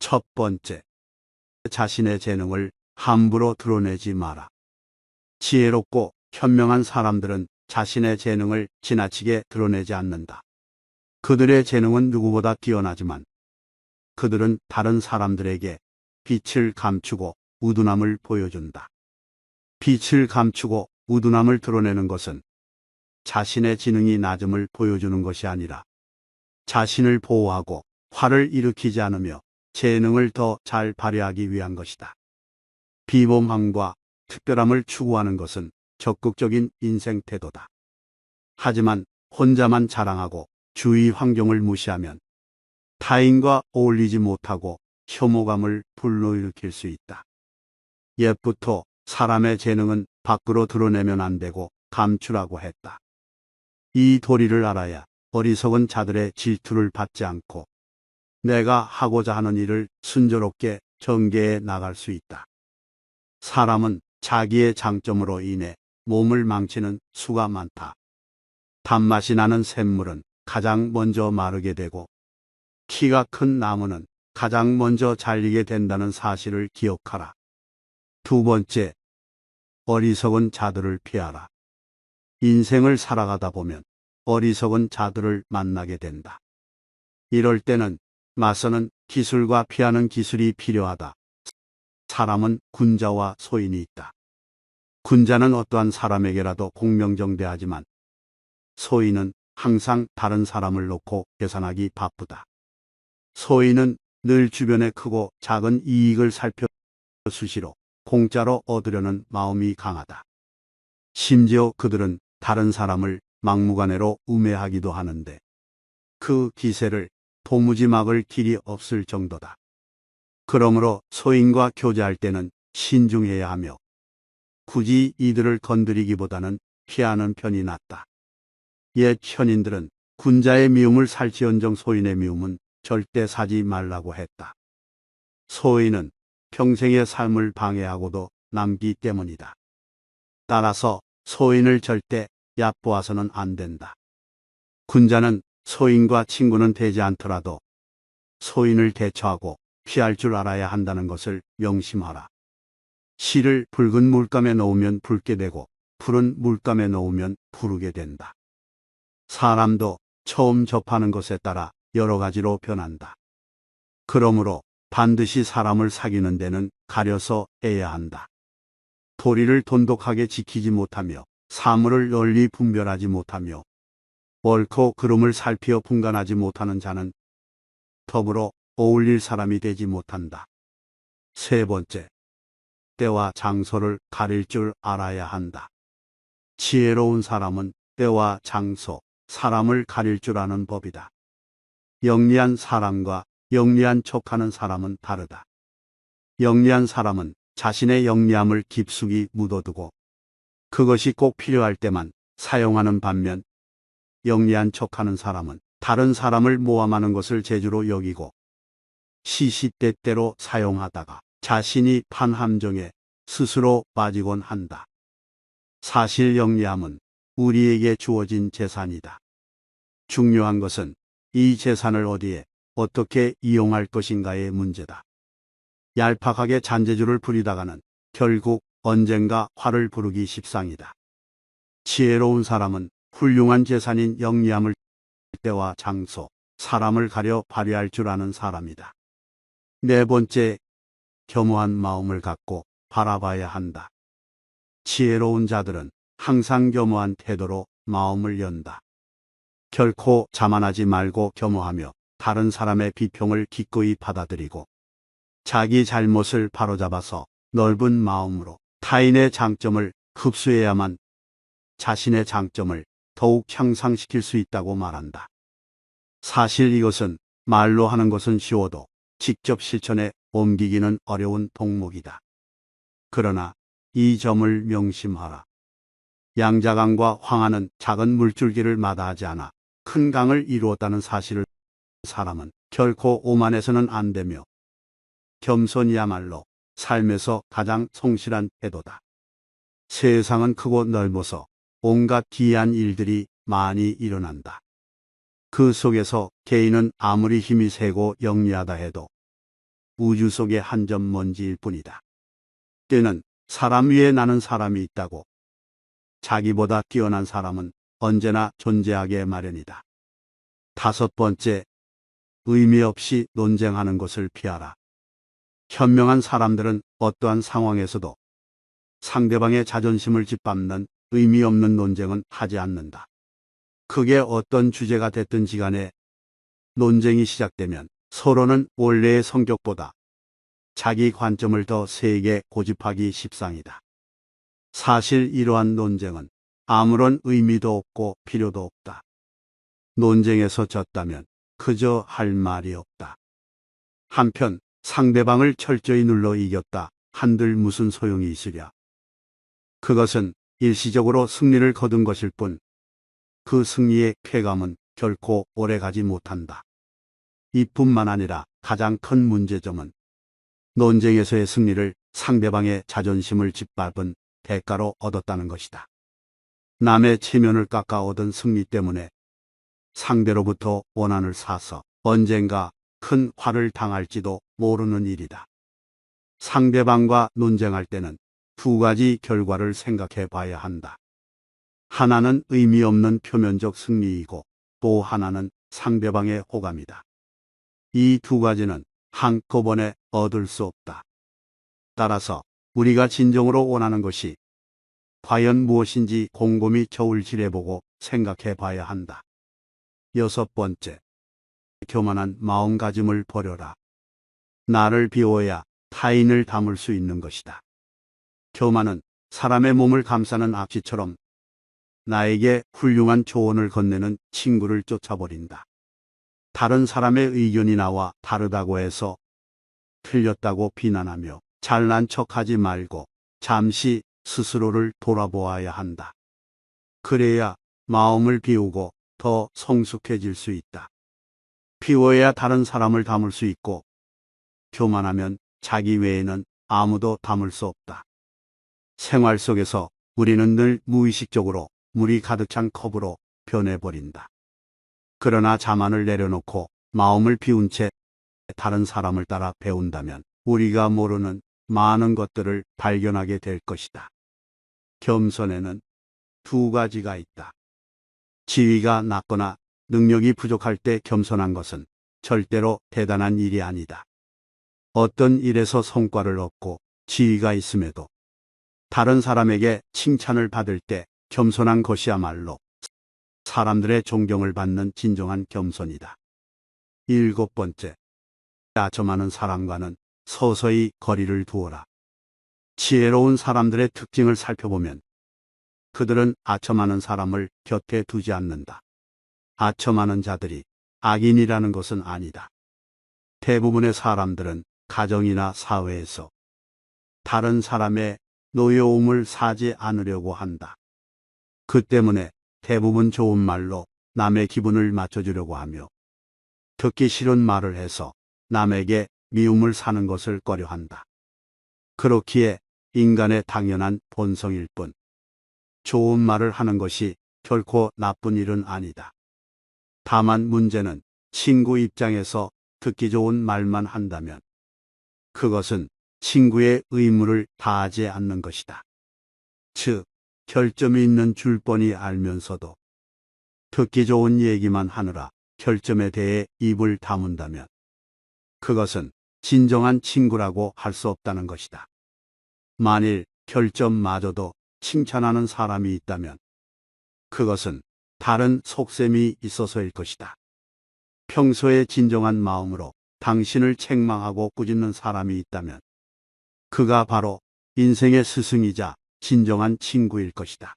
첫 번째, 자신의 재능을 함부로 드러내지 마라. 지혜롭고 현명한 사람들은 자신의 재능을 지나치게 드러내지 않는다. 그들의 재능은 누구보다 뛰어나지만 그들은 다른 사람들에게 빛을 감추고 우둔함을 보여준다. 빛을 감추고 우둔함을 드러내는 것은 자신의 지능이 낮음을 보여주는 것이 아니라 자신을 보호하고 화를 일으키지 않으며 재능을 더 잘 발휘하기 위한 것이다. 비범함과 특별함을 추구하는 것은 적극적인 인생 태도다. 하지만 혼자만 자랑하고 주위 환경을 무시하면 타인과 어울리지 못하고 혐오감을 불러일으킬 수 있다. 옛부터 사람의 재능은 밖으로 드러내면 안 되고 감추라고 했다. 이 도리를 알아야 어리석은 자들의 질투를 받지 않고 내가 하고자 하는 일을 순조롭게 전개해 나갈 수 있다. 사람은 자기의 장점으로 인해 몸을 망치는 수가 많다. 단맛이 나는 샘물은 가장 먼저 마르게 되고 키가 큰 나무는 가장 먼저 잘리게 된다는 사실을 기억하라. 두 번째, 어리석은 자들을 피하라. 인생을 살아가다 보면 어리석은 자들을 만나게 된다. 이럴 때는 맞서는 기술과 피하는 기술이 필요하다. 사람은 군자와 소인이 있다. 군자는 어떠한 사람에게라도 공명정대하지만 소인은 항상 다른 사람을 놓고 계산하기 바쁘다. 소인은 늘 주변의 크고 작은 이익을 살펴 수시로 공짜로 얻으려는 마음이 강하다. 심지어 그들은 다른 사람을 막무가내로 우매하기도 하는데 그 기세를 도무지 막을 길이 없을 정도다. 그러므로 소인과 교제할 때는 신중해야 하며 굳이 이들을 건드리기보다는 피하는 편이 낫다. 옛 현인들은 군자의 미움을 살지언정 소인의 미움은 절대 사지 말라고 했다. 소인은 평생의 삶을 방해하고도 남기 때문이다. 따라서 소인을 절대 얕보아서는 안 된다. 군자는 소인과 친구는 되지 않더라도 소인을 대처하고 피할 줄 알아야 한다는 것을 명심하라. 실을 붉은 물감에 넣으면 붉게 되고 푸른 물감에 넣으면 푸르게 된다. 사람도 처음 접하는 것에 따라 여러 가지로 변한다. 그러므로 반드시 사람을 사귀는 데는 가려서 해야 한다. 도리를 돈독하게 지키지 못하며 사물을 널리 분별하지 못하며 옳고 그름을 살피어 분간하지 못하는 자는 더불어 어울릴 사람이 되지 못한다. 세 번째, 때와 장소를 가릴 줄 알아야 한다. 지혜로운 사람은 때와 장소, 사람을 가릴 줄 아는 법이다. 영리한 사람과 영리한 척하는 사람은 다르다. 영리한 사람은 자신의 영리함을 깊숙이 묻어두고 그것이 꼭 필요할 때만 사용하는 반면 영리한 척하는 사람은 다른 사람을 모함하는 것을 재주로 여기고 시시때때로 사용하다가 자신이 판 함정에 스스로 빠지곤 한다. 사실 영리함은 우리에게 주어진 재산이다. 중요한 것은 이 재산을 어디에 어떻게 이용할 것인가의 문제다. 얄팍하게 잔재주를 부리다가는 결국 언젠가 화를 부르기 십상이다. 지혜로운 사람은 훌륭한 재산인 영리함을 때와 장소, 사람을 가려 발휘할 줄 아는 사람이다. 네 번째, 겸허한 마음을 갖고 바라봐야 한다. 지혜로운 자들은 항상 겸허한 태도로 마음을 연다. 결코 자만하지 말고 겸허하며 다른 사람의 비평을 기꺼이 받아들이고 자기 잘못을 바로잡아서 넓은 마음으로 타인의 장점을 흡수해야만 자신의 장점을 더욱 향상시킬 수 있다고 말한다. 사실 이것은 말로 하는 것은 쉬워도 직접 실천에 옮기기는 어려운 동목이다. 그러나 이 점을 명심하라. 양자강과 황하는 작은 물줄기를 마다하지 않아 큰 강을 이루었다는 사실을 사람은 결코 오만해서는 안 되며 겸손이야말로 삶에서 가장 성실한 태도다. 세상은 크고 넓어서 온갖 기이한 일들이 많이 일어난다. 그 속에서 개인은 아무리 힘이 세고 영리하다 해도 우주 속의 한 점 먼지일 뿐이다. 때는 사람 위에 나는 사람이 있다고. 자기보다 뛰어난 사람은 언제나 존재하게 마련이다. 다섯 번째, 의미 없이 논쟁하는 것을 피하라. 현명한 사람들은 어떠한 상황에서도 상대방의 자존심을 짓밟는 의미 없는 논쟁은 하지 않는다. 그게 어떤 주제가 됐든지 간에 논쟁이 시작되면 서로는 원래의 성격보다 자기 관점을 더 세게 고집하기 십상이다. 사실 이러한 논쟁은 아무런 의미도 없고 필요도 없다. 논쟁에서 졌다면 그저 할 말이 없다. 한편 상대방을 철저히 눌러 이겼다 한들 무슨 소용이 있으랴. 그것은 일시적으로 승리를 거둔 것일 뿐 그 승리의 쾌감은 결코 오래가지 못한다. 이뿐만 아니라 가장 큰 문제점은 논쟁에서의 승리를 상대방의 자존심을 짓밟은 대가로 얻었다는 것이다. 남의 체면을 깎아 얻은 승리 때문에 상대로부터 원한을 사서 언젠가 큰 화를 당할지도 모르는 일이다. 상대방과 논쟁할 때는 두 가지 결과를 생각해 봐야 한다. 하나는 의미 없는 표면적 승리이고 또 하나는 상대방의 호감이다. 이 두 가지는 한꺼번에 얻을 수 없다. 따라서 우리가 진정으로 원하는 것이 과연 무엇인지 곰곰이 저울질해보고 생각해 봐야 한다. 여섯 번째, 교만한 마음가짐을 버려라. 나를 비워야 타인을 담을 수 있는 것이다. 교만은 사람의 몸을 감싸는 앞치처럼 나에게 훌륭한 조언을 건네는 친구를 쫓아버린다. 다른 사람의 의견이 나와 다르다고 해서 틀렸다고 비난하며 잘난 척하지 말고 잠시 스스로를 돌아보아야 한다. 그래야 마음을 비우고 더 성숙해질 수 있다. 비워야 다른 사람을 담을 수 있고 교만하면 자기 외에는 아무도 담을 수 없다. 생활 속에서 우리는 늘 무의식적으로 물이 가득 찬 컵으로 변해버린다. 그러나 자만을 내려놓고 마음을 비운 채 다른 사람을 따라 배운다면 우리가 모르는 많은 것들을 발견하게 될 것이다. 겸손에는 두 가지가 있다. 지위가 낮거나 능력이 부족할 때 겸손한 것은 절대로 대단한 일이 아니다. 어떤 일에서 성과를 얻고 지위가 있음에도 다른 사람에게 칭찬을 받을 때 겸손한 것이야말로 사람들의 존경을 받는 진정한 겸손이다. 일곱 번째, 아첨하는 사람과는 서서히 거리를 두어라. 지혜로운 사람들의 특징을 살펴보면 그들은 아첨하는 사람을 곁에 두지 않는다. 아첨하는 자들이 악인이라는 것은 아니다. 대부분의 사람들은 가정이나 사회에서 다른 사람의 노여움을 사지 않으려고 한다. 그 때문에 대부분 좋은 말로 남의 기분을 맞춰주려고 하며 듣기 싫은 말을 해서 남에게 미움을 사는 것을 꺼려한다. 그렇기에 인간의 당연한 본성일 뿐 좋은 말을 하는 것이 결코 나쁜 일은 아니다. 다만 문제는 친구 입장에서 듣기 좋은 말만 한다면 그것은 친구의 의무를 다하지 않는 것이다. 즉, 결점이 있는 줄 뻔히 알면서도 듣기 좋은 얘기만 하느라 결점에 대해 입을 다문다면 그것은 진정한 친구라고 할 수 없다는 것이다. 만일 결점마저도 칭찬하는 사람이 있다면 그것은 다른 속셈이 있어서일 것이다. 평소에 진정한 마음으로 당신을 책망하고 꾸짖는 사람이 있다면 그가 바로 인생의 스승이자 진정한 친구일 것이다.